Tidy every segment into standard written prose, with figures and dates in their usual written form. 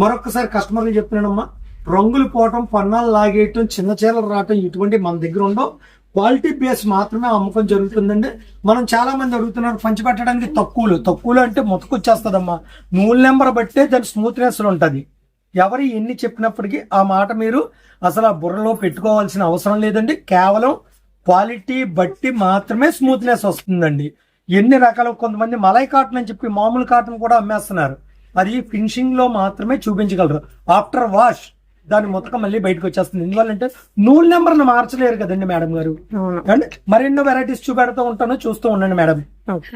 మరొకసారి కస్టమర్లు చెప్తున్నానమ్మా, రంగులు పోవటం, పన్నాలు లాగేయటం, చిన్న చీరలు రావటం ఇటువంటి మన దగ్గర ఉండవు. క్వాలిటీ బేస్ మాత్రమే అమ్మకం జరుగుతుందండి. మనం చాలా మంది అడుగుతున్నారు పంచిపెట్టడానికి తక్కువలు అంటే ముతకొచ్చేస్తుందమ్మా. నూలు నెంబర్ బట్టే దాని స్మూత్నెస్ ఉంటుంది. ఎవరు ఎన్ని చెప్పినప్పటికీ ఆ మాట మీరు అసలు ఆ బుర్రలో పెట్టుకోవాల్సిన అవసరం లేదండి. కేవలం క్వాలిటీ బట్టి మాత్రమే స్మూత్నెస్ వస్తుందండి. ఎన్ని రకాల కొంతమంది మలై కాటన్ అని చెప్పి మామూలు కాటన్ కూడా అమ్మేస్తున్నారు. అది ఫినిషింగ్ లో మాత్రమే చూపించగలరు. ఆఫ్టర్ వాష్ దాని మొత్తం మళ్ళీ బయటకు వచ్చేస్తుంది. ఎందువల్లంటే నూలు నెంబర్ను మార్చలేరు కదండి మేడం గారు. అండ్ మరెన్నో వెరైటీస్ చూపెడుతూ ఉంటాను, చూస్తూ ఉండండి మేడం.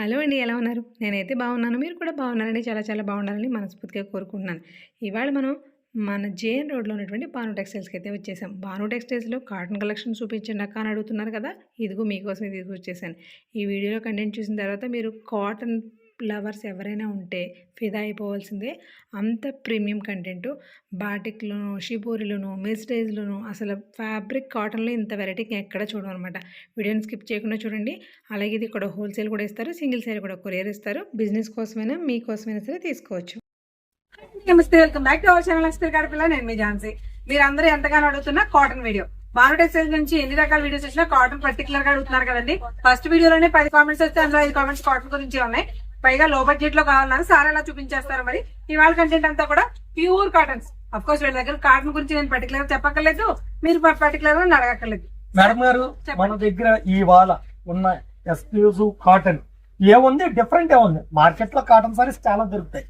హలో అండి, ఎలా ఉన్నారు? నేనైతే బాగున్నాను, మీరు కూడా బాగున్నారని చాలా బాగున్నారని మనస్ఫూర్తిగా కోరుకుంటున్నాను. ఇవాళ మనం మన జేఎన్ రోడ్లో ఉన్నటువంటి భాను టెక్స్టైల్స్కి అయితే వచ్చేసాం. భాను టెక్స్టైల్స్లో కాటన్ కలెక్షన్ చూపించండి అక్క అని అడుగుతున్నారు కదా, ఇదిగో మీకోసమే తీసుకొచ్చేసాను. ఈ వీడియోలో కంటెంట్ చూసిన తర్వాత మీరు కాటన్ లవర్స్ ఎవరైనా ఉంటే ఫిదా అయిపోవాల్సిందే. అంత ప్రీమియం కంటెంట్, బాటిక్లోను, షిబోరిలోను, మెస్టైజ్లోను, అసలు ఫ్యాబ్రిక్ కాటన్లో ఇంత వెరైటీ ఎక్కడ చూడమన్నమాట. వీడియోని స్కిప్ చేయకుండా చూడండి. అలాగే ఇది ఇక్కడ హోల్సేల్ కూడా ఇస్తారు, సింగిల్ సేల్ కూడా కొరియర్ ఇస్తారు. బిజినెస్ కోసమైనా మీకోసమైనా సరే తీసుకోవచ్చు. నమస్తే, welcome back to our channel Lakshmi గారి. నేను మీ ఝాన్సీ. మీరు అందరూ ఎంతగానో అడుగుతున్న కాటన్ వీడియో. భాను టెక్స్టైల్స్ నుంచి ఎన్ని రకాల వీడియోస్ వచ్చినా కాటన్ పర్టికులర్ గా అడుగుతున్నారు కదండి. ఫస్ట్ వీడియోలోనే 10 కామెంట్స్ వస్తే అందులో 5 కామెంట్స్ కాటన్ గురించి ఉన్నాయి. పైగా లో బడ్జెట్ లో కావాలన్నారు, సార్ ఎలా చూపించేస్తారు. మరి ఇవాళ కంటెంట్ అంతా కూడా ప్యూర్ కాటన్స్. అఫ్ కోర్స్ వీళ్ళ దగ్గర కాటన్ గురించి నేను పర్టికులర్ చెప్పక్కర్లేదు, మీరు పర్టికులర్ గా అడగక్కర్లేదు. మేడం గారు, మన దగ్గర ఇవాళ ఉన్న ఎక్స్క్లూజివ్ కాటన్ ఏముంది, డిఫరెంట్ ఏముంది. మార్కెట్ లో కాటన్ సారీస్ చాలా దొరుకుతాయి,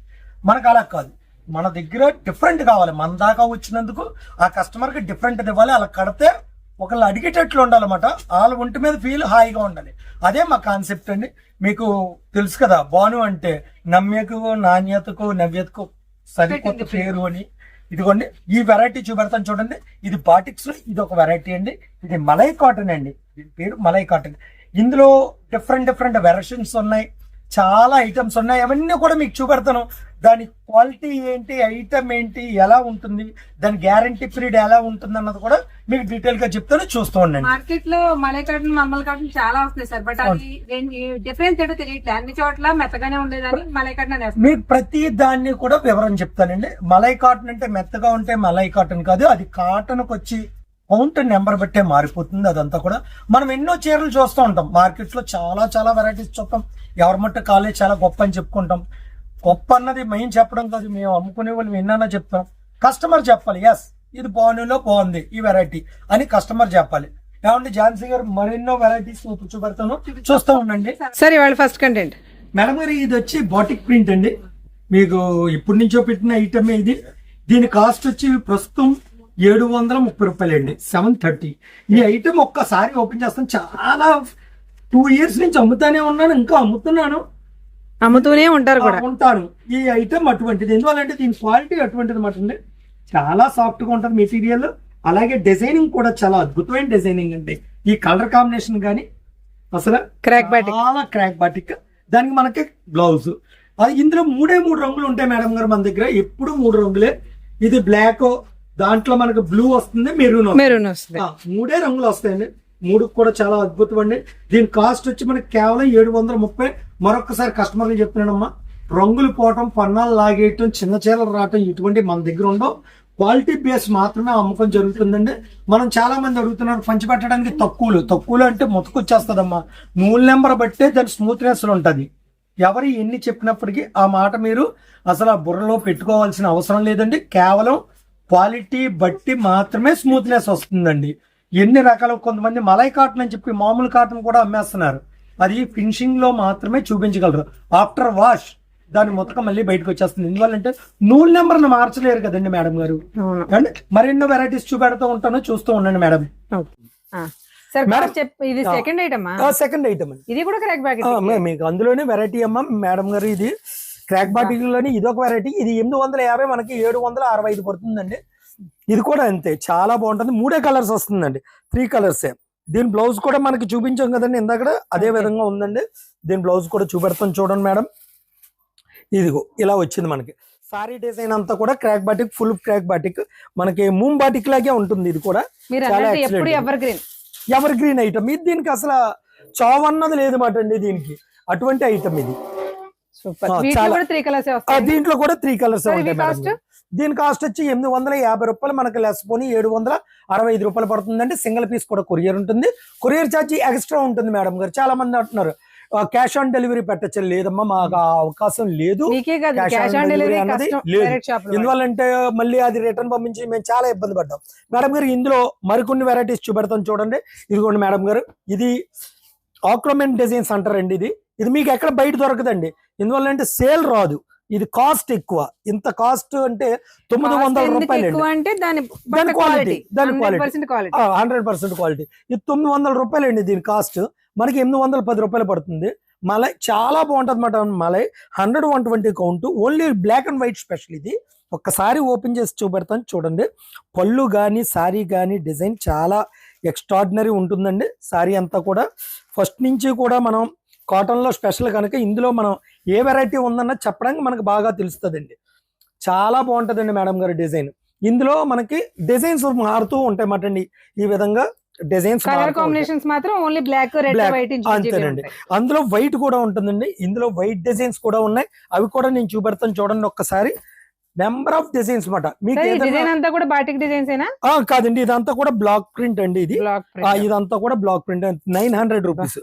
మనకు అలా కాదు. మన దగ్గర డిఫరెంట్ కావాలి. మన దాకా వచ్చినందుకు ఆ కస్టమర్ కి డిఫరెంట్ ఇవ్వాలి. అలా కడితే ఒకళ్ళు అడిగేటట్లు ఉండాలన్నమాట. వాళ్ళ ఒంటి మీద ఫీల్ హాయిగా ఉండాలి. అదే మా కాన్సెప్ట్ అండి. మీకు తెలుసు కదా, భాను అంటే నమ్యకు, నాణ్యతకు, నవ్యతకు సరికొత్త పేరు అని. ఇదిగోండి ఈ వెరైటీ చూపెడతాను చూడండి. ఇది బాటిక్స్ లో ఇది ఒక వెరైటీ అండి. ఇది మలై కాటన్ అండి. దీని పేరు మలై కాటన్. ఇందులో డిఫరెంట్ వెర్షన్స్ ఉన్నాయి, చాలా ఐటమ్స్ ఉన్నాయి. అవన్నీ కూడా మీకు చూపెడతాను. దాని క్వాలిటీ ఏంటి, ఐటమ్ ఏంటి, ఎలా ఉంటుంది, దాని గ్యారంటీ పీరియడ్ ఎలా ఉంటుంది అన్నది కూడా మీకు డీటెయిల్ గా చెప్తాను, చూస్తూ ఉండండి. మార్కెట్ లో మలై కాటన్, మల్మల్ కాటన్ చాలా వస్తున్నాయి సార్, బట్ అది డిఫరెన్స్ ఏంటో తెలియట్లేదు. అన్ని చోట్ల మెత్తగానే ఉండేదని మలై కాటన్. మీకు ప్రతి దాన్ని కూడా వివరం చెప్తానండి. మలై కాటన్ అంటే మెత్తగా ఉంటే మలై కాటన్ కాదు, అది కాటన్కి వచ్చి కౌంట్ నెంబర్ బట్టే మారిపోతుంది. అదంతా కూడా మనం ఎన్నో చీరలు చూస్తూ ఉంటాం. మార్కెట్ లో చాలా వెరైటీస్ చూస్తాం. ఎవరి మట్టు కాలేజ్ చాలా గొప్ప అని చెప్పుకుంటాం. గొప్ప అన్నది మేము చెప్పడం కాదు, మేము అమ్ముకునే వాళ్ళు విన్నానా చెప్తాం. కస్టమర్ చెప్పాలి, ఎస్ ఇది భానులో బాగుంది ఈ వెరైటీ అని కస్టమర్ చెప్పాలి. ఏమండి ఝాన్సీ గారు, మరెన్నో వెరైటీస్ చూపెడతాను, చూస్తూ ఉండండి. సరే, వాళ్ళ ఫస్ట్ కంటెంట్ మేడం గారు, ఇది వచ్చి బాటిక్ ప్రింట్ అండి. మీకు ఇప్పటి నుంచో పెట్టిన ఐటమ్ ఇది. దీని కాస్ట్ వచ్చి ప్రస్తుతం 730 రూపాయలు అండి, 730. ఈ ఐటమ్ ఒక్కసారి ఓపెన్ చేస్తాను. చాలా 2 years నుంచి అమ్ముతానే ఉన్నాను, ఇంకా అమ్ముతూనే ఉంటారు కూడా ఉంటాను. ఈ ఐటమ్ అటువంటిది. ఎందువల్లంటే దీని క్వాలిటీ అటువంటిది అనమాట అండి. చాలా సాఫ్ట్ గా ఉంటుంది మెటీరియల్. అలాగే డిజైనింగ్ కూడా చాలా అద్భుతమైన డిజైనింగ్ అండి. ఈ కలర్ కాంబినేషన్ కానీ అసలు చాలా క్రాక్ బాటిక్. దానికి మనకి బ్లౌజ్. ఇందులో 3 రంగులు ఉంటాయి మేడం గారు మన దగ్గర. ఎప్పుడు 3 రంగులే. ఇది బ్లాక్, దాంట్లో మనకు బ్లూ వస్తుంది, మెరూన్ వస్తుంది. 3 రంగులు వస్తాయండి. 3 కూడా చాలా అద్భుతం అండి. దీని కాస్ట్ వచ్చి మనకి కేవలం 730. మరొకసారి కస్టమర్లు చెప్తున్నానమ్మా, రంగులు పోవటం, పన్నాలు లాగేయటం, చిన్న చీరలు రావటం ఇటువంటి మన దగ్గర ఉండవు. క్వాలిటీ బేస్ మాత్రమే అమ్మకం జరుగుతుందండి. మనం చాలా మంది అడుగుతున్నారు పంచిపెట్టడానికి తక్కువలు అంటే ముతకొచ్చేస్తుందమ్మా. నూలు నెంబర్ బట్టే దాని స్మూత్నెస్ ఉంటుంది. ఎవరు ఎన్ని చెప్పినప్పటికీ ఆ మాట మీరు అసలు ఆ బుర్రలో పెట్టుకోవాల్సిన అవసరం లేదండి. కేవలం క్వాలిటీ బట్టి మాత్రమే స్మూత్నెస్ వస్తుందండి. ఎన్ని రకాల కొంతమంది మలై కాటన్ అని చెప్పి మామూలు కాటన్ కూడా అమ్మేస్తున్నారు. అది ఫినిషింగ్ లో మాత్రమే చూపించగలరు. ఆఫ్టర్ వాష్ దాని మొత్తం మళ్ళీ బయటకు వచ్చేస్తుంది. ఎందువల్లంటే నూలు నెంబర్ను మార్చలేరు కదండి మేడం గారు. అండ్ మరెన్నో వెరైటీస్ చూపెడుతూ ఉంటాను, చూస్తూ ఉండండి మేడం. సెకండ్ ఐటమ్ అండి. ఇది కూడా క్రాక్ బాటిక్. మీకు అందులోనే వెరైటీ అమ్మా మేడం గారు. ఇది క్రాక్ బాటిక్ లోని ఇదొక వెరైటీ. ఇది 850, మనకి 765 పడుతుందండి. ఇది కూడా అంతే, చాలా బాగుంటుంది. 3 కలర్స్ వస్తుందండి, 3 కలర్సే. దీని బ్లౌజ్ కూడా మనకి చూపించాం కదండి ఇందాక, అదే విధంగా ఉందండి. దీని బ్లౌజ్ కూడా చూపెడతాం చూడండి మేడం. ఇదిగో ఇలా వచ్చింది మనకి. సారీ డిజైన్ అంతా కూడా crack batik, full crack batik. మనకి మూమ్ బాటిక్ లాగే ఉంటుంది. ఇది కూడా ఎవర్ గ్రీన్ ఐటమ్. ఇది దీనికి అసలు చావ్ అన్నది లేదు మాట అండి దీనికి. అటువంటి ఐటమ్ ఇది. సూపర్. ఆ, వీటిలో చాలా- కూడా 3 కలర్స్ వస్తాయి. దీంట్లో కూడా 3 కలర్స్ మరి ఉంటాయి ఇవి మేడం. cost? దీని కాస్ట్ వచ్చి 850 రూపాయలు, మనకి లెస్ పోనీ 765 రూపాయలు పడుతుందండి. సింగిల్ పీస్ కూడా కొరియర్ ఉంటుంది. కొరియర్ ఛార్జ్ ఎక్స్ట్రా ఉంటుంది మేడం గారు. చాలా మంది అంటున్నారు క్యాష్ ఆన్ డెలివరీ పెట్టచ్చు. లేదమ్మా, మాకు ఆ అవకాశం లేదు. మీకే కాదు, Cash cash on on delivery delivery అన్నది కష్టం లేదు. డైరెక్ట్ షాప్ లో. ఎందువల్లంటే మళ్ళీ అది రిటర్న్ పంపించి మేము చాలా ఇబ్బంది పడ్డాం మేడం గారు. ఇందులో మరికొన్ని వెరైటీస్ చూపెడతాం చూడండి. ఇదిగోండి మేడం గారు, ఇది ఆక్రోమెన్ డిజైన్స్ అంటారండి. ఇది మీకు ఎక్కడ బయట దొరకదండి. ఎందువల్లంటే సేల్ రాదు, ఇది కాస్ట్ ఎక్కువ. ఇంత కాస్ట్ అంటే 900 రూపాయలు ఎక్కువ అంటే దాని క్వాలిటీ, దాని క్వాలిటీ 100% క్వాలిటీ. 100% క్వాలిటీ. ఇది 900 రూపాయలు అండి. దీని కాస్ట్ మనకి 810 రూపాయలు పడుతుంది. మలై చాలా బాగుంటుంది అన్నమాట. మలై 100, 120 count. Only black and white special. ఇది ఒక్కసారి ఓపెన్ చేసి చూపెడతాను చూడండి. పళ్ళు కానీ సారీ కానీ డిజైన్ చాలా ఎక్స్ట్రాడినరీ ఉంటుందండి. సారీ అంతా కూడా ఫస్ట్ నుంచి కూడా మనం కాటన్లో స్పెషల్ కనుక ఇందులో మనం ఏ వెరైటీ ఉందన్న చెప్పడానికి మనకు బాగా తెలుస్తుందండి. చాలా బాగుంటుందండి మేడం గారి డిజైన్. ఇందులో మనకి డిజైన్స్ మారుతూ ఉంటాయి అన్నమాట అండి. ఈ విధంగా డిజైన్స్ కలర్ కాంబినేషన్స్ మాత్రం only black, red, Black, white అంతేనండి. అందులో వైట్ కూడా ఉంటుందండి. ఇందులో వైట్ డిజైన్స్ కూడా ఉన్నాయి. అవి కూడా నేను చూపెడతాను చూడండి ఒక్కసారి. నెంబర్ ఆఫ్ డిజైన్స్ మాట. మీకు డిజైన్ అంతా కూడా బాటిక్ డిజైన్స్ ఏనా? కాదండి, ఇదంతా కూడా బ్లాక్ ప్రింట్ అండి. ఇది బ్లాక్ ఇదంతా కూడా బ్లాక్ ప్రింట్. 900 రూపీస్.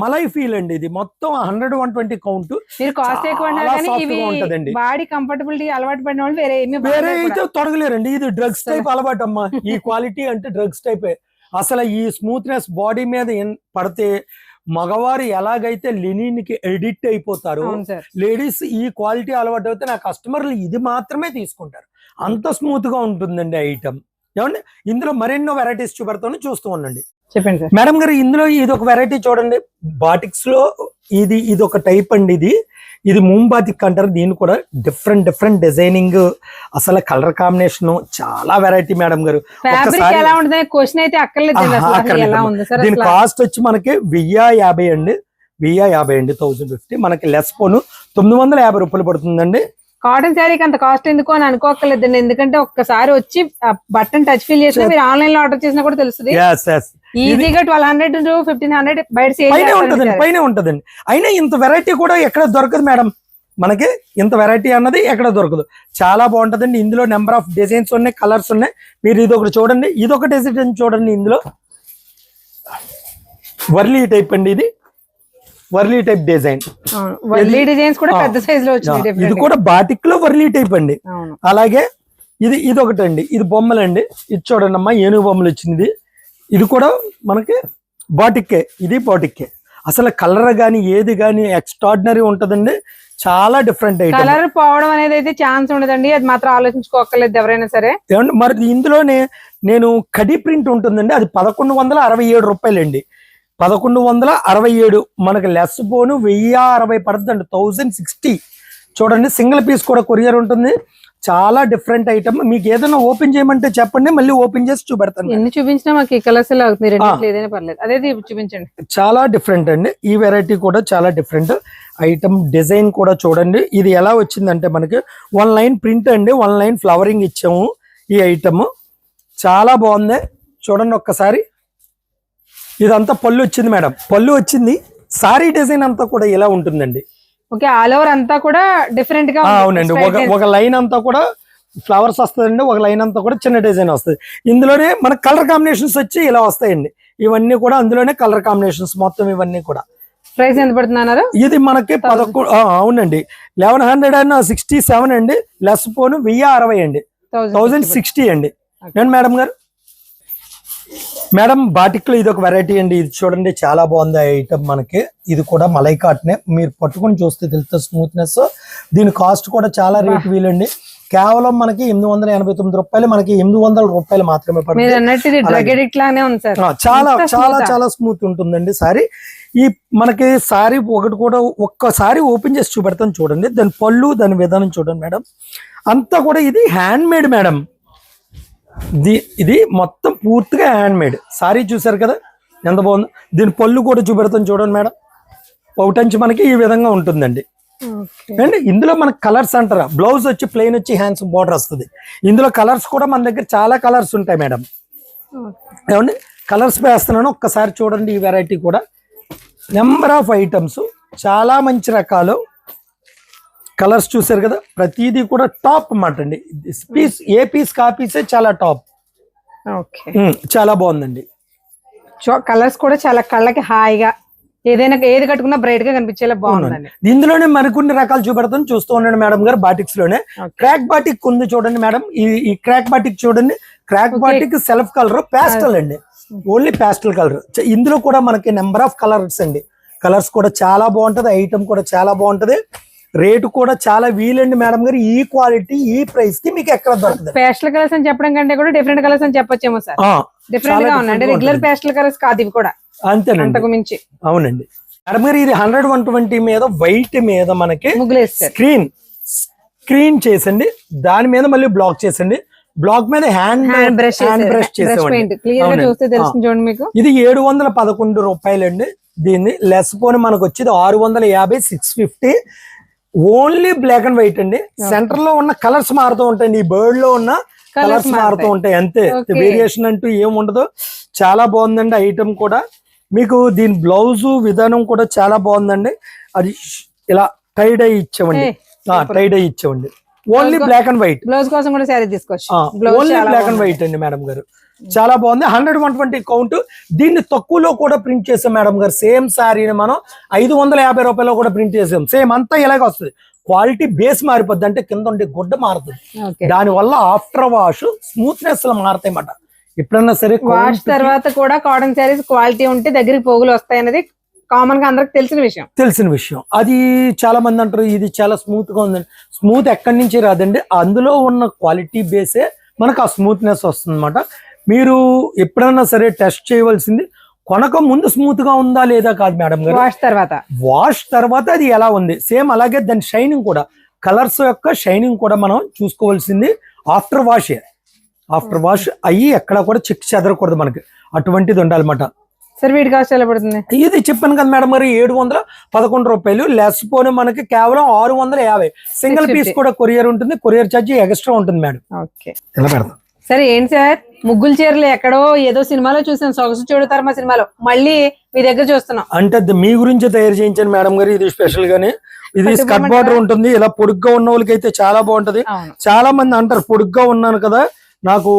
మలై ఫీల్ అండి. ఇది మొత్తం 100, 120 కౌంట్. మీరు కాస్ట్ ఎక్కువ అన్నారు చాలా కానీ soft ఇవి గా ఉంటదండి. బాడీ కంఫర్టబిలిటీ అలవాటు పడిన వాళ్ళు వేరే ఏమి వేరే అయితే తొడగలేరండి. ఇది డ్రగ్స్ టైప్ అలవాటు అమ్మా. ఈ క్వాలిటీ అంటే డ్రగ్స్ టైపే. అసలు ఈ స్మూత్నెస్ బాడీ మీద పడితే మగవారు ఎలాగైతే లెనిన్ కి ఎడిట్ అయిపోతారు, లేడీస్ ఈ క్వాలిటీ అలవాటు అయితే నా కస్టమర్లు ఇది మాత్రమే తీసుకుంటారు. అంత స్మూత్ గా ఉంటుందండి ఐటమ్. ఏమండి, ఇందులో మరెన్నో వెరైటీస్ చూపెడతాను, చూస్తూ ఉండండి. చెప్పండి సార్. మేడం గారు, ఇందులో ఇది ఒక వెరైటీ చూడండి. బాటిక్స్ లో ఇది ఒక టైప్ అండి. ఇది మూంబాతిక్ అంటారు. దీని కూడా డిఫరెంట్ డిజైనింగ్, అసలు కలర్ కాంబినేషన్ చాలా వెరైటీ మేడం గారు. ఫ్యాబ్రిక్ ఎలా ఉంటుంది క్వశ్చన్ అయితే అక్కర్లేదు. ఎలా ఉంది సార్? దీని కాస్ట్ వచ్చి మనకి 1050 అండి. 1050 అండి. 1050 మనకి లెస్ పోను 950 రూపాయలు పడుతుందండి. కాటన్ శారీకి అంత కాస్ట్ ఎందుకు అని అనుకోకలేదండి. ఎందుకంటే ఒక్కసారి వచ్చి బటన్ టచ్ ఫీల్ చేసినా మీరు ఆన్లైన్ లో ఆర్డర్ చేసినా కూడా తెలుస్తుంది. ఈజీగా 1200 to 1500 బయట పైన ఉంటదండి. అయినా ఇంత వెరైటీ కూడా ఎక్కడ దొరకదు మేడం. మనకి ఇంత వెరైటీ అన్నది ఎక్కడ దొరకదు. చాలా బాగుంటదండి. ఇందులో నెంబర్ ఆఫ్ డిజైన్స్ ఉన్నాయి, కలర్స్ ఉన్నాయి. మీరు ఇది ఒకటి చూడండి, ఇదొక డిజైన్ చూడండి. ఇందులో వర్లీ టైప్ అండి. ఇది వర్లీ టైప్ డిజైన్. డిజైన్స్ కూడా పెద్ద సైజ్ లో వచ్చింది. ఇది కూడా బాటిక్ లో వర్లీ టైప్ అండి. అలాగే ఇది ఒకటి అండి. ఇది బొమ్మలండి. ఇది చూడండి అమ్మా, ఏనుగు బొమ్మలు వచ్చింది. ఇది కూడా మనకి బాటిక్కే. ఇది బాటిక్కే. అసలు కలర్ గానీ ఏది గానీ ఎక్స్ట్రాడినరీ ఉంటదండి. చాలా డిఫరెంట్ ఐటమ్. కలర్ పోవడం అనేది అయితే ఛాన్స్ ఉండదండి. అది మాత్రం ఆలోచించుకోకర్లేదు ఎవరైనా సరే. మరి ఇందులోనే నేను కడి ప్రింట్ ఉంటుందండి. అది 1167 రూపాయలండి. 1167 మనకి లెస్ పోను 1060 పడుతుందండి. 1060 చూడండి. సింగిల్ పీస్ కూడా కొరియర్ ఉంటుంది. చాలా డిఫరెంట్ ఐటమ్. మీకు ఏదైనా ఓపెన్ చేయమంటే చెప్పండి, మళ్ళీ ఓపెన్ చేసి చూపెడతాను. ఎన్ని చూపించినా మాకు ఈ కలర్స్ ఏదైనా పర్లేదు. అదే చూపించండి. చాలా డిఫరెంట్ అండి. ఈ వెరైటీ కూడా చాలా డిఫరెంట్ ఐటమ్. డిజైన్ కూడా చూడండి. ఇది ఎలా వచ్చిందంటే మనకి 1 లైన్ ప్రింట్ అండి, 1 లైన్ ఫ్లవరింగ్ ఇచ్చాము. ఈ ఐటమ్ చాలా బాగుంది. చూడండి ఒక్కసారి. ఇదంతా పళ్ళు వచ్చింది మేడం. పళ్ళు వచ్చింది. సారీ డిజైన్ అంతా కూడా ఇలా ఉంటుందండి. ఓకే, ఆల్ ఓవర్ అంతా కూడా డిఫరెంట్ గా. అవునండి. ఒక లైన్ అంతా కూడా ఫ్లవర్స్ వస్తుందండి. ఒక లైన్ అంతా కూడా చిన్న డిజైన్ వస్తుంది. ఇందులోనే మన కలర్ కాంబినేషన్స్ వచ్చి ఇలా వస్తాయండి. ఇవన్నీ కూడా అందులోనే కలర్ కాంబినేషన్స్ మొత్తం ఇవన్నీ కూడా. ప్రైస్ ఎంత పడుతున్నారు? ఇది మనకి 11. అవునండి, 1167 అండి. లెస్ పోను 1060 అండి. 1060 అండి. నేను మేడం గారు, మేడం బాటిక్ లో ఇది ఒక వెరైటీ అండి. ఇది చూడండి, చాలా బాగుంది ఐటమ్. మనకి ఇది కూడా మలై కాటనే. మీరు పట్టుకుని చూస్తే తెలుస్తుంది స్మూత్నెస్. దీని కాస్ట్ కూడా చాలా రేట్ వీలండి. కేవలం మనకి 889 రూపాయలు, మనకి 800 రూపాయలు మాత్రమే పడుతుంది. చాలా చాలా చాలా స్మూత్ ఉంటుందండి సారీ. ఈ మనకి సారీ ఒకటి కూడా ఒక్కసారి ఓపెన్ చేసి చూపెడతాను చూడండి. దాని పళ్ళు, దాని విధానం చూడండి మేడం. అంతా కూడా ఇది హ్యాండ్ మేడ్ మేడం. ఇది మొత్తం పూర్తిగా హ్యాండ్ మేడ్. సారీ చూసారు కదా ఎంత బాగుంది. దీని పళ్ళు కూడా చూపెడతాను చూడండి మేడం. పౌటంచి మనకి ఈ విధంగా ఉంటుందండి. అండ్ ఇందులో మనకి కలర్స్ అంటారా. బ్లౌజ్ వచ్చి ప్లెయిన్ వచ్చి హ్యాండ్స్ బార్డర్ వస్తుంది. ఇందులో కలర్స్ కూడా మన దగ్గర చాలా కలర్స్ ఉంటాయి మేడం. ఏమండి, కలర్స్ వేస్తున్నాను ఒక్కసారి చూడండి. ఈ వెరైటీ కూడా నెంబర్ ఆఫ్ ఐటమ్స్, చాలా మంచి రకాలు. కలర్స్ చూసారు కదా, ప్రతిదీ కూడా టాప్ అన్నమాట అండి. పీస్ ఏ పీస్ కాపీసే చాలా టాప్. ఓకే, చాలా బాగుందండి. కలర్స్ కూడా చాలా కళ్ళకి హాయిగా ఏదైనా ఏది కట్టుకున్నా బ్రైట్ గా కనిపించేలా బాగుందండి. ఇందులోనే మరికొన్ని రకాలు చూపెడతాను, చూస్తూ ఉండండి మేడం గారు. బాటిక్స్ లోనే క్రాక్ బాటిక్ ఉంది చూడండి మేడం. ఈ క్రాక్ బాటిక్ చూడండి. Crack batik self colour pastel అండి, ఓన్లీ ప్యాస్టల్ కలర్. ఇందులో కూడా మనకి నెంబర్ ఆఫ్ కలర్స్ అండి. కలర్స్ కూడా చాలా బాగుంటది, ఐటమ్ కూడా చాలా బాగుంటది, రేటు కూడా చాలా వీలండి మేడం గారు. ఈ క్వాలిటీ ఈ ప్రైస్ కి మీకు ఎక్కడ దొరకదు. పేస్టల్ కలర్స్ అని చెప్పడం కంటే కూడా డిఫరెంట్ కలర్స్ అని చెప్పొచ్చేమో సార్. డిఫరెంట్ గా ఉన్నాయి, రెగ్యులర్ పేస్టల్ కలర్స్ కాదు ఇవి కూడా. అంతేనండి, అంతకు మించి. అవునండి మేడం గారు. ఇది 100-120 మీద వైట్ మీద మనకి ముగ్గులు స్క్రీన్ చేసండి, దాని మీద మళ్ళీ బ్లాక్ చేసండి. బ్లాక్ మీద హ్యాండ్ బ్రష్ చేసామండి. ఇది 711 రూపాయలండి. దీన్ని లెస్ పోని మనకు వచ్చేది 650, 650. ఓన్లీ బ్లాక్ అండ్ వైట్ అండి. సెంటర్ లో ఉన్న కలర్స్ మారుతూ ఉంటాయండి, ఈ బర్డ్ లో ఉన్న కలర్స్ మారుతూ ఉంటాయి అంతే, వేరియేషన్ అంటూ ఏం ఉండదు. చాలా బాగుందండి ఐటమ్ కూడా. మీకు దీని బ్లౌజ్ విధానం కూడా చాలా బాగుందండి. అది ఇలా టైడ్ అయి ఇచ్చామండి, టైడ్ అయి ఇచ్చామండి. Only black and white. Blouse కోసం కూడా శారీ తీసుకోవచ్చు. ఓన్లీ బ్లాక్ అండ్ వైట్ అండి మేడం గారు. చాలా బాగుంది. 100-120 కౌంట్. దీన్ని తక్కువలో కూడా ప్రింట్ చేసాం మేడం గారు. సేమ్ శారీని మనం 550 రూపాయలు కూడా ప్రింట్ చేసాం. సేమ్ అంతా ఇలాగే వస్తుంది. క్వాలిటీ బేస్ మారిపోద్ది, అంటే కింద ఉండే గుడ్డ మారుతుంది. దాని వల్ల ఆఫ్టర్ వాష్ స్మూత్నెస్ మారుతాయి అన్నమాట. ఎప్పుడన్నా సరే వాష్ తర్వాత కూడా కాటన్ శారీస్ క్వాలిటీ ఉంటే దగ్గరికి పోగులు వస్తాయి అనేది కామన్ గా అందరికి తెలిసిన విషయం. అది చాలా మంది అంటారు ఇది చాలా స్మూత్ గా ఉందండి. స్మూత్ ఎక్కడి నుంచి రాదండి, అందులో ఉన్న క్వాలిటీ బేసే మనకు ఆ స్మూత్నెస్ వస్తుంది అన్నమాట. మీరు ఎప్పుడన్నా సరే టెస్ట్ చేయవలసింది కొనక ముందు స్మూత్ గా ఉందా లేదా కాదు మేడం గారు, వాష్ తర్వాత అది ఎలా ఉంది. సేమ్ అలాగే దాని షైనింగ్ కూడా, కలర్స్ యొక్క షైనింగ్ కూడా మనం చూసుకోవాల్సింది ఆఫ్టర్ వాష్. ఆఫ్టర్ వాష్ అయ్యి ఎక్కడ కూడా చెక్ చెదరకూడదు మనకి, అటువంటిది ఉండాలన్నమాట. సార్ వీటి కాస్ట్ ఎలా పడుతుంది? ఇది చెప్పాను కదా మేడం మరి, 711 రూపాయలు. లెస్ పోనీ మనకి కేవలం 650. సింగిల్ పీస్ కూడా కొరియర్ ఉంటుంది, కొరియర్ ఛార్జ్ ఎక్స్ట్రా ఉంటుంది మేడం. ఓకే, ఇలా పెడతాం. సరే ఏంటి సార్ ముగ్గులు చీరలు ఎక్కడో ఏదో సినిమాలో చూసాను, సొగసు చూడతారు మా సినిమాలో, మళ్ళీ మీ దగ్గర చూస్తున్నాం. అంటే మీ గురించి తయారు చేయించాను మేడం గారు. ఇది స్పెషల్ గానే, ఇది స్కర్ట్ బార్డర్ ఉంటుంది. ఇలా పొడుగ్గా ఉన్న వాళ్ళకి అయితే చాలా బాగుంటది. చాలా మంది అంటారు పొడుగ్గా ఉన్నాను కదా నాకు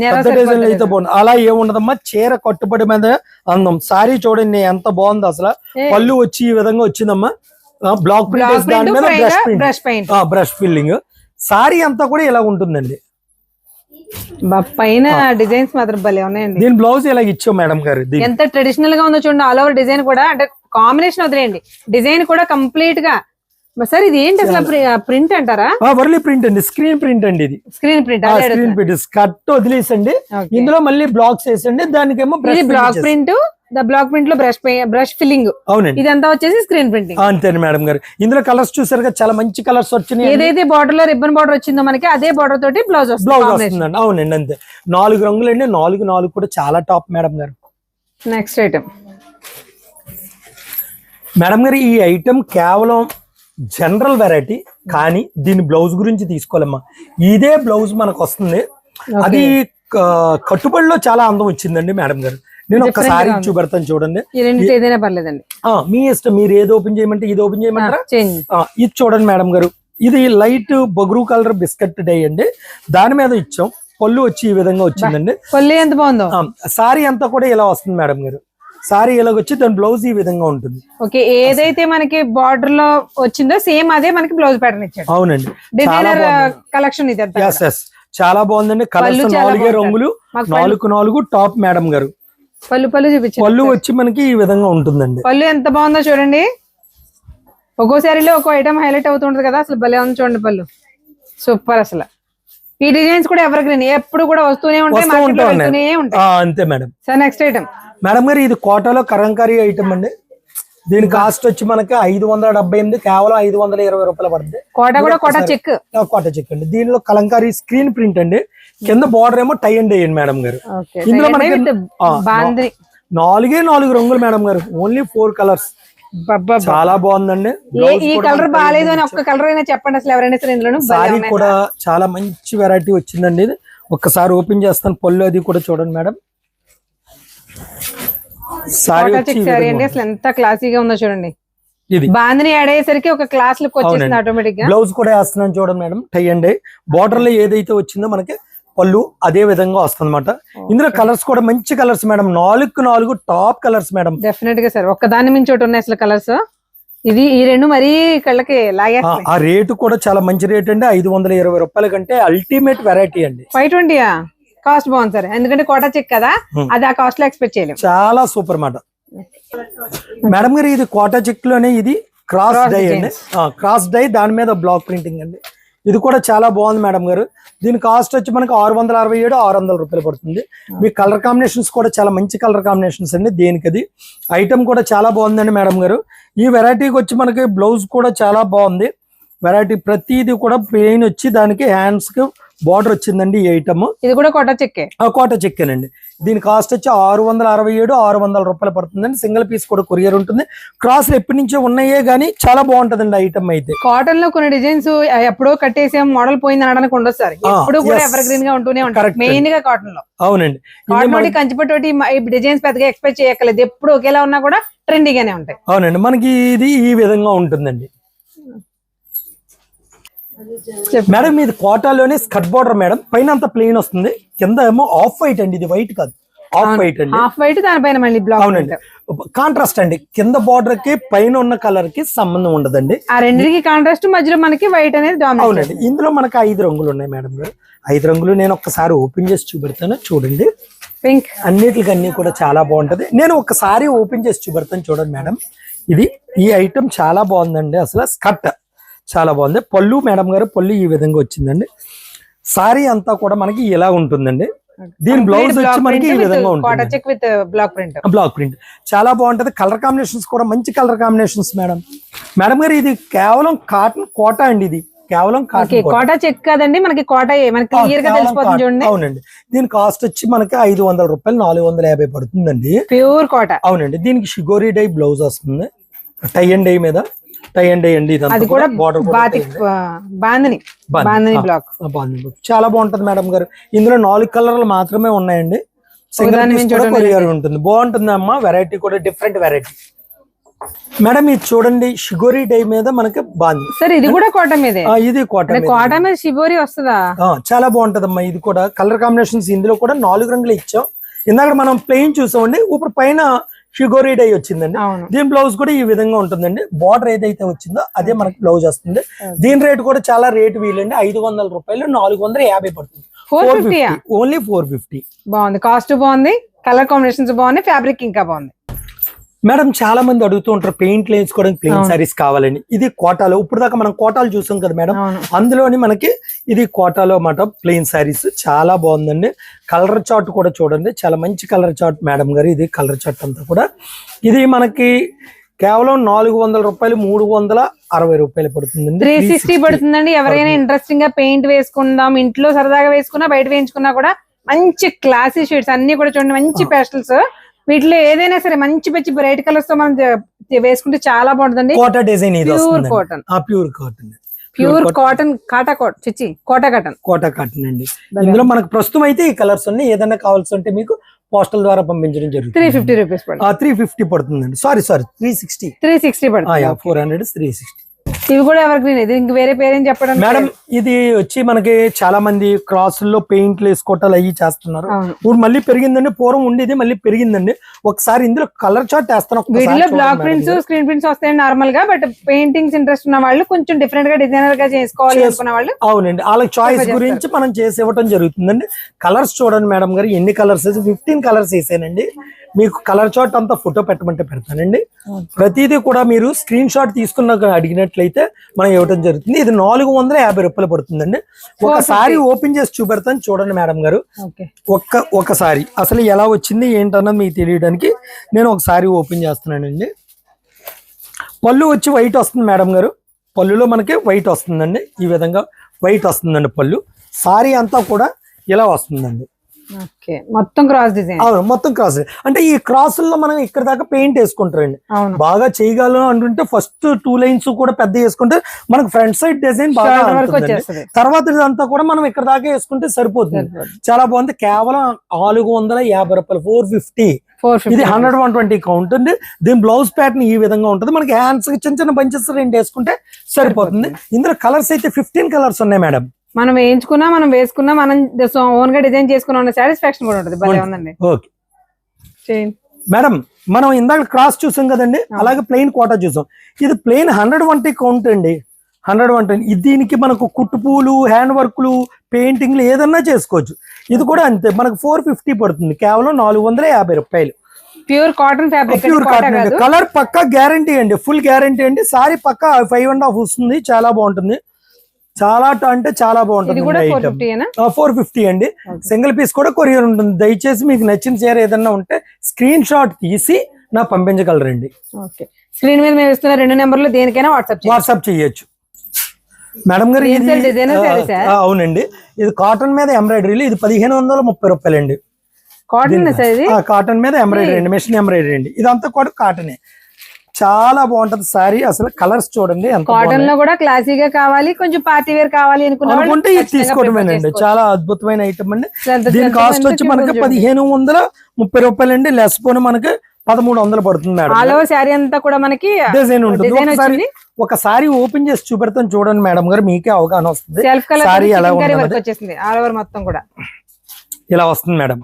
పెద్ద డిజైన్ అయితే బాగుంది, అలా ఏముండదమ్మా. చీర కట్టుబడి మీద అందం. సారీ చూడండి ఎంత బాగుంది అసలు. పళ్ళు వచ్చి ఈ విధంగా వచ్చిందమ్మా. బ్లాక్ ప్రింట్, దాని మీద బ్రష్ ఫిల్లింగ్. సారీ అంతా కూడా ఇలా ఉంటుందండి. పైన డిజైన్స్ మాత్రం భలే ఉన్నాయండి. దీని బ్లౌజ్ ఇలా ఇచ్చాం మేడం గారు. ఎంత ట్రెడిషనల్ గా ఉందో చూడండి. ఆల్ ఓవర్ డిజైన్ కూడా, అంటే కాంబినేషన్ వదిలేయండి, డిజైన్ కూడా కంప్లీట్ గా. సార్ ఇది ఏంటి అసలు, ప్రింట్ అంటారా? వర్లీ ప్రింట్ అండి, స్క్రీన్ ప్రింట్ అండి. ఇది screen print. Screen print skirt వదిలేసండి, ఇందులో మళ్ళీ బ్లాక్స్ వేసండి. దానికేమో బ్లాక్ ప్రింట్, బ్లాక్ ప్రింట్ లో బ్రష్ ఫిల్లింగ్. అవునండి, ఇదంతా వచ్చేసి స్క్రీన్ ప్రింటింగ్. అంతేనండి మేడం గారు. ఇందులో కలర్స్ చూసారు కదా, చాలా మంచి కలర్స్ వచ్చినాయి. ఏదైతే బార్డర్ లో రిబ్బన్ బార్డర్ వచ్చిందో మనకి అదే బార్డర్ తోటి బ్లౌజ్ వస్తుందండి. అవునండి, అంతే. 4 రంగులు అండి, 4 కూడా చాలా టాప్ మేడం గారు. నెక్స్ట్ ఐటమ్ మేడం గారు, ఈ ఐటమ్ కేవలం జనరల్ వెరైటీ, కానీ దీని బ్లౌజ్ గురించి తీసుకోవాలమ్మా. ఇదే బ్లౌజ్ మనకు వస్తుంది. అది కట్టుబడిలో చాలా అందం వచ్చిందండి మేడం గారు. నేను ఒక్కసారి చూపెడతాను చూడండి. ఏదైనా పర్లేదండి, మీ ఇష్టం. మీరు ఏది ఓపెన్ చేయమంటే ఇది ఓపెన్ చేయమంటారా? ఇది చూడండి మేడం గారు. ఇది లైట్ బొగ్రు కలర్ బిస్కెట్ డై అండి, దాని మీద ఇచ్చాం. పళ్ళు వచ్చి ఈ విధంగా వచ్చిందండి. పళ్ళు ఎంత బాగుందో. సారీ అంతా కూడా ఇలా వస్తుంది మేడం గారు. సారీ ఇలాగొచ్చి దాని బ్లౌజ్ ఈ విధంగా ఉంటుంది. ఓకే, ఏదైతే మనకి బార్డర్ లో వచ్చిందో సేమ్ అదే మనకి బ్లౌజ్ ప్యాటర్న్ ఇచ్చాడు. అవునండి, డిజైనర్ కలెక్షన్ ఇది. చాలా బాగుందండి. కలర్స్ 4 రంగులు, 4 టాప్ మేడం గారు. పళ్ళు చూపించండి. పళ్ళు వచ్చి మనకి ఈ విధంగా ఉంటుందండి. పళ్ళు ఎంత బాగుందో చూడండి. ఒక్కో శారీలో ఒక్కో ఐటమ్ హైలైట్ అవుతుంటది కదా, అసలు భలే ఉంది చూడండి. పళ్ళు సూపర్. అసలు ఈ డిజైన్స్ కూడా ఎవర్ గ్రీన్, ఎప్పుడు కూడా వస్తూనే ఉంటాయి. అంతే madam. Sir next item madam గారు, ఇది కోటాలో కలంకారీ ఐటమ్ అండి. దీని కాస్ట్ వచ్చి మనకి 578, కేవలం 520 రూపాయలు పడుతుంది. కోటా చెక్ అండి. దీనిలో కలంకారీ స్క్రీన్ ప్రింట్ అండి. కింద బార్డర్ ఏమో టై అండ్ వేయండి మేడం గారు. ఇందులో మనకి 4 రంగులు మేడం గారు. Only 4 colours. చాలా బాగుందండి. ఈ కలర్ బాగాలేదు అని ఒక్క కలర్ అయినా చెప్పండి అసలు ఎవరైనా సరే. ఇందులో సారీ కూడా చాలా మంచి వెరైటీ వచ్చిందండి. ఇది ఒక్కసారి ఓపెన్ చేస్తాను. పళ్ళు అది కూడా చూడండి మేడం. సారీ అండి, అసలు ఎంత క్లాసీగా ఉందో చూడండి. ఇది బాందిని యాడ్ అయ్యేసరికి ఒక క్లాస్ లుక్ వచ్చేసింది అవునండి. ఆటోమేటిక్ గా. బ్లౌజ్ కూడా వేస్తున్నాను చూడండి madam, tie and dye border లో ఏదైతే వచ్చిందో మనకి పళ్ళు అదే విధంగా వస్తుంది అనమాట. ఇందులో కలర్స్ కూడా మంచి colours madam, 4 top colours madam. Definite గా సార్ ఒక్కదాని మించి ఒకటి ఉన్నాయి అసలు కలర్స్. ఇది ఈ రెండు మరీ కళ్ళకి లాగేస్తాయి. ఆ రేటు కూడా చాలా మంచి రేట్ అండి, 520 రూపాయల కంటే అల్టిమేట్ వెరైటీ అండి. 520 కాస్ట్ బాగుంది సార్, ఎందుకంటే కోటా చెక్ కదా, అది ఆ కాస్ట్ లో ఎక్స్పెక్ట్ చేయలేము. చాలా సూపర్ మాట మేడం గారు. ఇది కోటా చెక్ లోనే ఇది క్రాస్ డై అండి, క్రాస్ డై దాని మీద బ్లాక్ ప్రింటింగ్ అండి. ఇది కూడా చాలా బాగుంది మేడం గారు. దీని కాస్ట్ వచ్చి మనకి 667 600 రూపాయలు పడుతుంది. మీ కలర్ కాంబినేషన్స్ కూడా చాలా మంచి కలర్ కాంబినేషన్స్ అండి. దేనికి అది ఐటమ్ కూడా చాలా బాగుందండి మేడం గారు. ఈ వెరైటీకి వచ్చి మనకి బ్లౌజ్ కూడా చాలా బాగుంది. వెరైటీ ప్రతిది కూడా ప్లెయిన్ వచ్చి దానికి హ్యాండ్స్ కి బార్డర్ వచ్చిందండి. ఈ ఐటమ్ ఇది కూడా కోటా చెక్కే, కోటా చెక్కేనండి. దీని కాస్ట్ వచ్చి 667 600 రూపాయలు పడుతుందండి. సింగిల్ పీస్ కూడా కొరియర్ ఉంటుంది. క్రాస్ ఎప్పటి నుంచో ఉన్నాయే గానీ చాలా బాగుంటదండి ఐటమ్ అయితే. కాటన్ లో కొన్ని డిజైన్స్ ఎప్పుడో కట్టేసాం మోడల్ పోయింది అనడానికి ఉండదు సార్, ఎప్పుడు కూడా ఎవర్ గ్రీన్ గా ఉంటూనే ఉంటారు. మెయిన్ గా కాటన్ లో. అవునండి. కాటన్ ఒకటి కంచిపట్టి డిజైన్స్ పెద్దగా ఎక్స్పెక్ట్ చేయక్కర్లేదు, ఎప్పుడు ఒకేలా ఉన్నా కూడా ట్రెండీగానే ఉంటాయి. అవునండి. మనకి ఇది ఈ విధంగా ఉంటుందండి మేడం. ఇది కోటాలోనే స్కర్ట్ బార్డర్ మేడం, పైన అంతా ప్లెయిన్ వస్తుంది, కింద ఏమో ఆఫ్ వైట్ అండి. ఇది వైట్ కాదు, ఆఫ్ వైట్ అండి. హాఫ్ వైట్ దానిపైన మళ్ళీ బ్లాక్. అవునండి, కాంట్రాస్ట్ అండి. కింద బార్డర్ కి పైన ఉన్న కలర్ కి సంబంధం ఉండదండి. ఆ రెండింటికి కాంట్రాస్ట్, మధ్యలో మనకి వైట్ అనేది డామినేట్. అవునండి. ఇందులో మనకి 5 రంగులు ఉన్నాయి మేడం గారు. 5 రంగులు నేను ఒక్కసారి ఓపెన్ చేసి చూపెడతాను చూడండి. పింక్ అన్నిటికి అన్ని కూడా చాలా బాగుంటది. నేను ఒకసారి ఓపెన్ చేసి చూపెడతాను చూడండి మేడం. ఇది ఈ ఐటమ్ చాలా బాగుందండి. అసలు స్కర్ట్ చాలా బాగుంది. పళ్ళు మేడం గారు, పళ్ళు ఈ విధంగా వచ్చిందండి. సారీ అంతా కూడా మనకి ఇలా ఉంటుందండి. దీని బ్లౌజ్ వచ్చి మనకి ఈ విధంగా ఉంటుంది, with black print. Black print చాలా బాగుంటది. కలర్ కాంబినేషన్స్ కూడా మంచి కలర్ కాంబినేషన్స్ మేడం. మేడం గారు ఇది కేవలం కాటన్ కోటా అండి. ఇది కేవలం కోటా చెక్ కాదండి, మనకి కోటా మనకి క్లియర్ గా తెలిసిపోతుంది చూడండి. అవునండి. దీని కాస్ట్ వచ్చి మనకి 500 రూపాయలు 450 పడుతుందండి. ప్యూర్ కోటా. అవునండి. దీనికి షిగోరి డై బ్లౌజ్ వస్తుంది, టై అండ్ డై మీద టై అండ్ డై అండి. అది కూడా బాందిని బ్లాక్ చాలా బాగుంటది మేడం గారు. ఇందులో 4 కలర్లు మాత్రమే ఉన్నాయండి. కొరియర్ ఉంటుంది. బాగుంటుంది అమ్మా. వెరైటీ కూడా డిఫరెంట్ వెరైటీ మేడం. ఇది చూడండి, షిగోరి డై మీద మనకి బాంది సార్. ఇది కూడా కోట మీదే. ఇది కోట మీద షిగోరి వస్తుందా? చాలా బాగుంటదమ్మా. ఇది కూడా కలర్ కాంబినేషన్స్ ఇందులో కూడా 4 రంగులు ఇచ్చాం. ఇందాక మనం ప్లెయిన్ చూసామండి, ఇప్పుడు పైన షిగోరి డై వచ్చిందండి. దీని బ్లౌజ్ కూడా ఈ విధంగా ఉంటుందండి. బార్డర్ ఏదైతే వచ్చిందో అదే మనకి బ్లౌజ్ వస్తుంది. దీని రేట్ కూడా చాలా రేట్ వీలండి. 500 రూపాయలు 450 పడుతుంది. 450 ఓన్లీ 450. బాగుంది, కాస్ట్ బాగుంది, కలర్ కాంబినేషన్స్ బాగుంది, ఫ్యాబ్రిక్ ఇంకా బాగుంది మేడం. చాలా మంది అడుగుతూ ఉంటారు పెయింట్లు వేసుకోవడానికి ప్లెయిన్ సారీస్ కావాలని. ఇది కోటాలో, ఇప్పుడు దాకా మనం కోటాలు చూసాం కదా మేడం, అందులోని మనకి ఇది కోటాలో అన్నమాట ప్లెయిన్ సారీస్. చాలా బాగుందండి. కలర్ చార్ట్ కూడా చూడండి, చాలా మంచి కలర్ చార్ట్ మేడం గారు. ఇది కలర్ చార్ట్ అంతా కూడా ఇది మనకి కేవలం 400 రూపాయలు 360 రూపాయలు పడుతుందండి. 360 పడుతుందండి. ఎవరైనా ఇంట్రెస్టింగ్ గా పెయింట్ వేసుకుందాం, ఇంట్లో సరదాగా వేసుకున్నా, బయట వేయించుకున్నా కూడా మంచి క్లాసీ షేడ్స్ అన్ని కూడా చూడండి, మంచి పేస్టల్స్. వీటిలో ఏదైనా సరే మంచి మంచి బ్రైట్ కలర్స్ తో మనం వేసుకుంటే చాలా బాగుంటుందండి. Kota design, pure cotton, pure cotton, pure cotton, Kota cotton, Kota cotton అండి. ఇందులో మనకు ప్రస్తుతం అయితే ఈ కలర్స్ ఉన్నాయి. ఏదైనా కావాల్సి ఉంటే మీకు పోస్టల్ ద్వారా పంపించడం జరుగుతుంది. 350 రూపీస్ పడుతుంది. 350 పడుతుందండి. సారీ 360 పడుతుంది. 400 360. ఇవి కూడా ఎవర్ గ్రీన్. ఇది ఇంక వేరే పేరేం చెప్పడం మేడం. ఇది వచ్చి మనకి చాలా మంది క్రాసుల్లో పెయింట్లు వేసుకోవటాలు అవి చేస్తున్నారు. ఇప్పుడు మళ్ళీ పెరిగిందండి. పూర్వం ఉండేది మళ్ళీ పెరిగిందండి. ఒకసారి ఇందులో కలర్ చార్ట్ వేస్తాను. వీటిలో బ్లాక్ ప్రింట్స్, స్క్రీన్ ప్రింట్స్ వస్తాయండి నార్మల్ గా. బట్ పెయింటింగ్స్ ఇంట్రెస్ట్ ఉన్న వాళ్ళు, కొంచెం డిఫరెంట్ గా డిజైనర్ గా చేసుకోవాలి అనుకున్న వాళ్ళు, అవునండి, వాళ్ళ చాయిస్ గురించి మనం చేసి ఇవ్వటం జరుగుతుందండి. కలర్స్ చూడండి మేడం గారు, ఎన్ని కలర్స్ 15 కలర్స్ వేసానండి. మీకు కలర్ చార్ట్ అంతా ఫోటో పెట్టమంటే పెడతానండి. ప్రతిదీ కూడా మీరు స్క్రీన్ షాట్ తీసుకున్న అడిగినట్లయితే మనం ఇవ్వడం జరుగుతుంది. ఇది 450 రూపాయలు పడుతుందండి. ఒకసారి ఓపెన్ చేసి చూపెడతాను చూడండి మేడం గారు. ఒకసారి అసలు ఎలా వచ్చింది ఏంటన్నది మీకు తెలియడానికి నేను ఒకసారి ఓపెన్ చేస్తున్నానండి. పళ్ళు వచ్చి వైట్ వస్తుంది మేడం గారు. పళ్ళులో మనకి వైట్ వస్తుందండి. ఈ విధంగా వైట్ వస్తుందండి పళ్ళు. సారీ అంతా కూడా ఇలా వస్తుందండి. ఓకే, మొత్తం క్రాస్ డిజైన్. అవును, మొత్తం క్రాస్. అంటే ఈ క్రాసుల్లో మనం ఇక్కడ దాకా పెయింట్ వేసుకుంటారండి. అవును, బాగా చేయగలం అంటుంటే ఫస్ట్ 2 లైన్స్ కూడా పెద్ద వేసుకుంటే మనకు ఫ్రంట్ సైడ్ డిజైన్ బాగా షోల్డర్ వరకు ఉంటుందండి. వచ్చేస్తుంది. తర్వాత ఇదంతా కూడా మనం ఇక్కడ దాకా వేసుకుంటే సరిపోతుంది. చాలా బాగుంది. కేవలం 450 రూపాయలు, 450. ఇది 100, 120 కౌంట్ అండి. దీని బ్లౌజ్ ప్యాటర్న్ ఈ విధంగా ఉంటుంది. మనకి హ్యాండ్స్ చిన్న చిన్న బంచెస్ 2 వేసుకుంటే సరిపోతుంది. ఇందులో కలర్స్ అయితే 15 కలర్స్ ఉన్నాయి మేడం. మనం వేయించుకున్నా, మనం వేసుకున్నా, మనం ఓన్ గా డిజైన్ చేసుకున్న సాటిస్ఫాక్షన్ కూడా ఉంటుంది. భలే ఉందండి. ఓకే మేడం, మనం ఇందాక క్రాస్ చూసాం కదండి, అలాగే ప్లెయిన్ కోటా చూసాం. ఇది ప్లెయిన్ 120 కౌంట్ అండి. 120. దీనికి మనకు కుట్టు పూలు, హ్యాండ్ వర్క్లు, పెయింటింగ్లు ఏదన్నా చేసుకోవచ్చు. ఇది కూడా అంతే, మనకు 450 పడుతుంది. కేవలం 450 రూపాయలు. Pure cotton fabric. Pure cotton. Colour పక్కా గ్యారంటీ అండి, ఫుల్ గ్యారంటీ అండి. సారీ పక్కా 5.5 వస్తుంది. చాలా బాగుంటుంది. చాలా అంటే చాలా బాగుంటుంది. 450 అండి. సింగిల్ పీస్ కూడా కొరియర్ ఉంటుంది. దయచేసి మీకు నచ్చిన చీర ఏదన్నా ఉంటే స్క్రీన్ షాట్ తీసి నాకు పంపించగలరండి. స్క్రీన్ మీద మేము ఇస్తున్న 2 నెంబర్లు దేనికైనా వాట్సాప్ చేయొచ్చు. మేడం గారు అవునండి, ఇది కాటన్ మీద ఎంబ్రాయిడరీ. ఇది 1530 రూపాయలండి. కాటన్ మీద ఎంబ్రాయిడరీ అండి, మెషిన్ ఎంబ్రాయిడరీ అండి. ఇదంతా కూడా కాటనే. చాలా బాగుంటది సారీ. అసలు కలర్స్ చూడండి. కాటన్ లో కూడా క్లాసీగా కావాలి, కొంచెం పార్టీ వేర్ కావాలి అనుకుంటే ఇది తీసుకోవడమేనండి. చాలా అద్భుతమైన ఐటమ్ అండి. దీని కాస్ట్ వచ్చి మనకి 1530 రూపాయలండి. లెస్ పోను మనకి 1300 పడుతుంది మేడం. ఆల్ ఓవర్ శారీ అంతా కూడా మనకి డిజైన్ ఉంటుంది. ఒక సారీ ఓపెన్ చేసి చూపెడతాను చూడండి మేడం గారు, మీకే అవగాహన వస్తుంది. సారీ ఎలా వచ్చేసింది. ఆల్ ఓవర్ మొత్తం కూడా ఇలా వస్తుంది మేడం.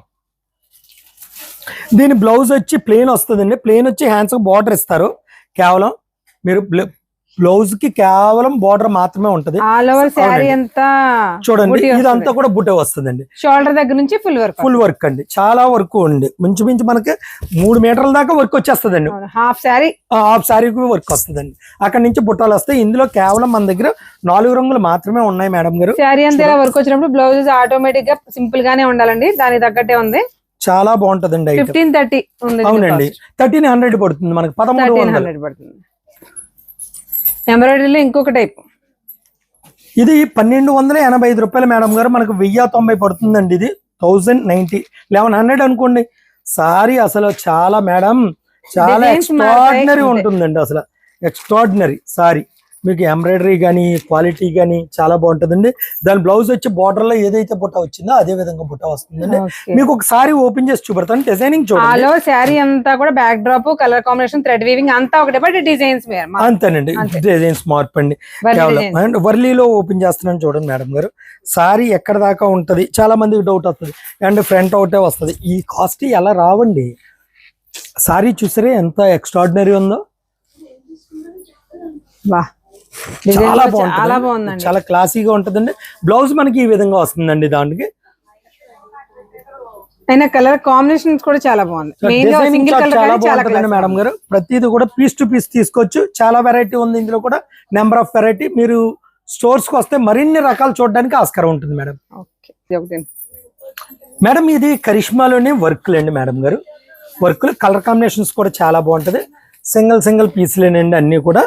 దీని బ్లౌజ్ వచ్చి ప్లెయిన్ వస్తుందండి. ప్లెయిన్ వచ్చి హ్యాండ్స్ బార్డర్ ఇస్తారు. కేవలం మీరు బ్లౌజ్ కి కేవలం బార్డర్ మాత్రమే ఉంటది. ఆల్ ఓవర్ శారీ అంతా చూడండి, ఇదంతా కూడా బుట్ట వస్తుందండి. షోల్డర్ దగ్గర నుంచి ఫుల్ వర్క్ అండి. చాలా వర్క్ ఉంది. మించి మనకి 3 మీటర్ల దాకా వర్క్ వచ్చేస్తుందండి. హాఫ్ శారీకి వర్క్ వస్తుందండి. అక్కడ నుంచి బుట్టాలు వస్తాయి. ఇందులో కేవలం మన దగ్గర 4 రంగులు మాత్రమే ఉన్నాయి మేడం గారు. శారీ అంతా ఇలా వర్క్ వచ్చినప్పుడు బ్లౌజ్ ఆటోమేటిక్ గా సింపుల్ గానే ఉండాలండి. దానికి తగ్గట్టే ఉంది. చాలా బాగుంటదండి. 1530 అవునండి. 1300 పడుతుంది మనకి. 1300 పడుతుంది. ఎంబ్రాయిడరీలో ఇంకొక టైప్. ఇది 1285 రూపాయలు మేడం గారు. మనకు 1090 పడుతుందండి. ఇది 1090, 1100 అనుకోండి. సారీ అసలు చాలా మేడం, చాలా ఎక్స్ట్రాడినరీ ఉంటుందండి. అసలు ఎక్స్ట్రాడినరీ సారీ. మీకు ఎంబ్రాయిడరీ కానీ క్వాలిటీ కానీ చాలా బాగుంటుందండి. దాని బ్లౌజ్ వచ్చి బార్డర్ లో ఏదైతే బుట్ట వచ్చిందో అదే విధంగా బుట్ట వస్తుందండి. మీకు ఒకసారి ఓపెన్ చేసి చూపెడతాను. డిజైనింగ్ చూడండి. శారీ అంతా కూడా back drop, colour combination, thread weaving అంతా ఒకటే, బట్ డిజైన్స్ అంతేనండి. డిజైన్స్ మార్పు అండి. అండ్ వర్లీలో ఓపెన్ చేస్తున్నాను చూడండి మేడం గారు. సారీ ఎక్కడ దాకా ఉంటది, చాలా మందికి డౌట్ వస్తుంది. అండ్ ఫ్రంట్ అవుటే వస్తుంది. ఈ కాస్ట్ ఎలా రావండి. సారీ చూసారే ఎంత ఎక్స్ట్రాడినరీ ఉందో. చాలా బాగుంటుంది. చాలా క్లాసీగా ఉంటుందండి. బ్లౌజ్ మనకి ఈ విధంగా వస్తుందండి. దానికి అయినా కలర్ కాంబినేషన్స్ కూడా చాలా బాగుంది. చాలా బాగుంటుందండి మేడం గారు. ప్రతిది కూడా పీస్ టు పీస్ తీసుకోవచ్చు. చాలా వెరైటీ ఉంది ఇందులో కూడా. Number of variety. మీరు స్టోర్స్ కి వస్తే మరిన్ని రకాలు చూడడానికి ఆస్కారం ఉంటుంది మేడం. మేడం ఇది కరిష్మాలోనే వర్క్లు అండి మేడం గారు. వర్క్లు కలర్ కాంబినేషన్స్ కూడా చాలా బాగుంటది. సింగిల్ పీస్లేనండి అన్ని కూడా.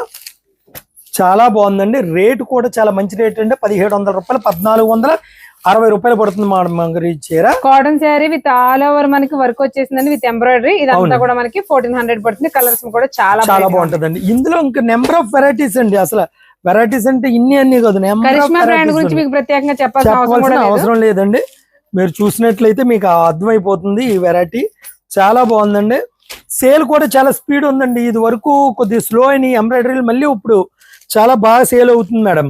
చాలా బాగుందండి. రేటు కూడా చాలా మంచి రేట్ అండి. 1700 రూపాయలు, 1460 రూపాయలు పడుతుంది మేడం గారు. ఈ చీర cotton sari with all over మనకి వర్క్ వచ్చేసిందండి, విత్ ఎంబ్రాయిడరీ. ఇదంతా కూడా మనకి 1400 పడుతుంది. కలర్స్ కూడా చాలా బాగుంటదండి. ఇందులో ఇంకా నెంబర్ ఆఫ్ వెరైటీస్ అండి. అసలు వెరైటీస్ అంటే ఇన్ని కాదు. బ్రాండ్ గురించి మీకు ప్రత్యేకంగా చెప్పాల్సిన అవసరం లేదండి. మీరు చూసినట్లయితే మీకు అర్థమైపోతుంది ఈ వెరైటీ. చాలా బాగుందండి. సేల్ కూడా చాలా స్పీడ్ ఉందండి. ఇది వరకు కొద్దిగా స్లో అయిన ఎంబ్రాయిడరీ మళ్ళీ ఇప్పుడు చాలా బాగా సేల్ అవుతుంది మేడం.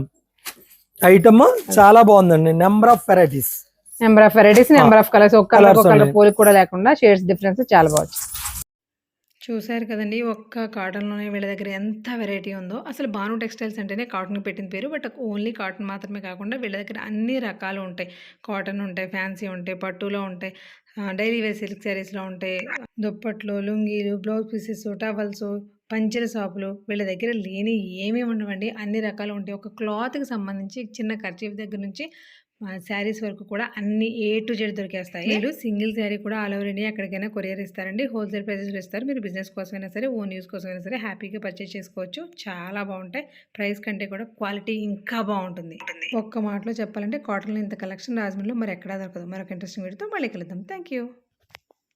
ఐటమ్ చాలా బాగుందండి. Number of varieties, number of colours. ఒక కలర్ పోలిక కూడా లేకుండా షేడ్స్ డిఫరెన్స్ చాలా బాగుంది. చూసారు కదండి, ఒక్క కాటన్లోనే వీళ్ళ దగ్గర ఎంత వెరైటీ ఉందో. అసలు భాను టెక్స్టైల్స్ అంటేనే కాటన్కి పెట్టిన పేరు. బట్ ఓన్లీ కాటన్ మాత్రమే కాకుండా వీళ్ళ దగ్గర అన్ని రకాలు ఉంటాయి. కాటన్ ఉంటాయి, ఫ్యాన్సీ ఉంటాయి, పట్టులో ఉంటాయి, డైలీ వేర్ సిల్క్ శారీస్లో ఉంటాయి, దుప్పట్లు, లుంగీలు, బ్లౌజ్ పీసెస్, టవల్స్, పంచెల షాపులు. వీళ్ళ దగ్గర లేని ఏమీ ఉండవండి. అన్ని రకాలు ఉంటాయి. ఒక క్లాత్కి సంబంధించి చిన్న ఖర్చీఫ్ దగ్గర నుంచి శారీస్ వరకు కూడా అన్ని A to Z దొరికేస్తాయి. మీరు సింగిల్ శారీ కూడా ఆల్ ఓవర్ ఇండియా ఎక్కడికైనా కొరియర్ ఇస్తారండి. హోల్సేల్ ప్రైసెస్లో ఇస్తారు. మీరు బిజినెస్ కోసమైనా సరే, ఓన్ యూస్ కోసమైనా సరే హ్యాపీగా పర్చేస్ చేసుకోవచ్చు. చాలా బాగుంటాయి. ప్రైస్ కంటే కూడా క్వాలిటీ ఇంకా బాగుంటుంది. ఒక్క మాటలో చెప్పాలంటే కాటన్లో ఇంత కలెక్షన్ రాజమండ్రిలో మరి ఎక్కడా దొరకదు. మరొక ఇంట్రెస్టింగ్ వీడియోతో మళ్ళీ కలుద్దాం. Thank you.